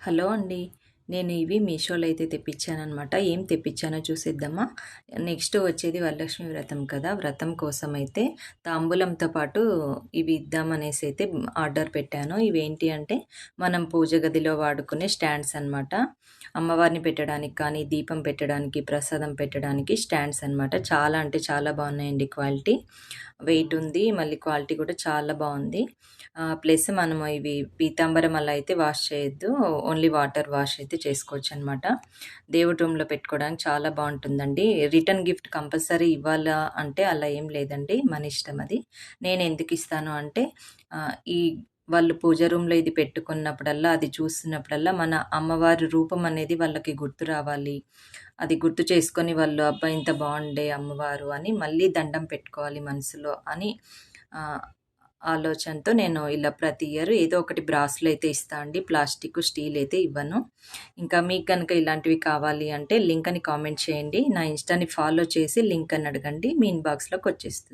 Hello అండి. నేను ఇవి మీషోలో అయితే తెప్పించాననమాట. ఏం తెప్పించానో చూసేద్దామా? నెక్స్ట్ వచ్చేది వరలక్ష్మి వ్రతం కదా! వ్రతం కోసమైతే తాంబూలంతో పాటు ఇవి ఇద్దామనేసి అయితే ఆర్డర్ పెట్టాను. ఇవేంటి అంటే మనం పూజ గదిలో వాడుకునే స్టాండ్స్ అనమాట. అమ్మవారిని పెట్టడానికి కానీ, దీపం పెట్టడానికి, ప్రసాదం పెట్టడానికి స్టాండ్స్ అనమాట. చాలా అంటే చాలా బాగున్నాయండి క్వాలిటీ. వెయిట్ ఉంది. మళ్ళీ క్వాలిటీ కూడా చాలా బావుంది. ప్లస్ మనము ఇవి పీతాంబరం అలా అయితే వాష్ చేయొద్దు. ఓన్లీ వాటర్ వాష్ అయితే చేసుకోవచ్చనమాట. దేవుడి రూమ్‌లో పెట్టుకోవడానికి చాలా బావుంటుందండి. రిటర్న్ గిఫ్ట్ కంపల్సరీ ఇవ్వాలా అంటే అలా ఏం లేదండి. మన ఇష్టం అది. నేనెందుకిస్తాను అంటే ఈ వాళ్ళు పూజ రూమ్‌లో ఇది పెట్టుకున్నప్పుడల్లా, అది చూస్తున్నప్పుడల్లా మన అమ్మవారి రూపం అనేది వాళ్ళకి గుర్తు రావాలి. అది గుర్తు చేసుకొని వాళ్ళు అబ్బా! ఇంత బావుండే అమ్మవారు అని మళ్ళీ దండం పెట్టుకోవాలి మనసులో అని ఆహ్, ఆలోచనతో నేను ఇలా ప్రతి ఇయర్ ఏదో ఒకటి బ్రాస్‌లో అయితే ఇస్తా అండి. ప్లాస్టిక్, స్టీల్ అయితే ఇవ్వను. ఇంకా మీకు గనుక ఇలాంటివి కావాలి అంటే లింక్ అని కామెంట్ చేయండి. నా ఇన్‌స్టాని ఫాలో చేసి లింక్ అని అడగండి. మీ ఇన్‌బాక్స్‌లోకి వచ్చేస్తుంది.